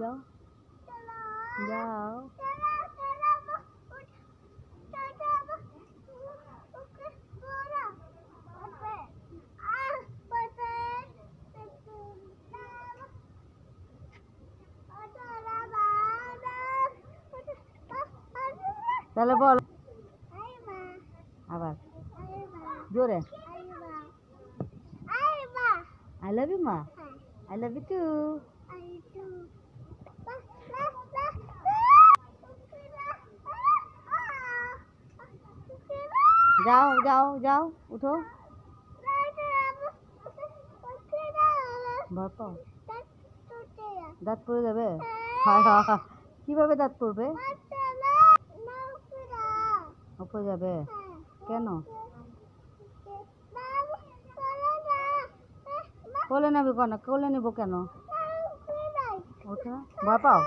যাও যাও। তাহলে বল আবার জোরে। I love you মা। I love you too. যাও যাও যাও উঠো। ভয় পাও? দাঁত পড়ে যাবে? কিভাবে দাঁত পড়বে? পড়ে যাবে কেন? কোলে নেবে কেন? কোলে নেবো কেন? ওঠো। ভয় পাও?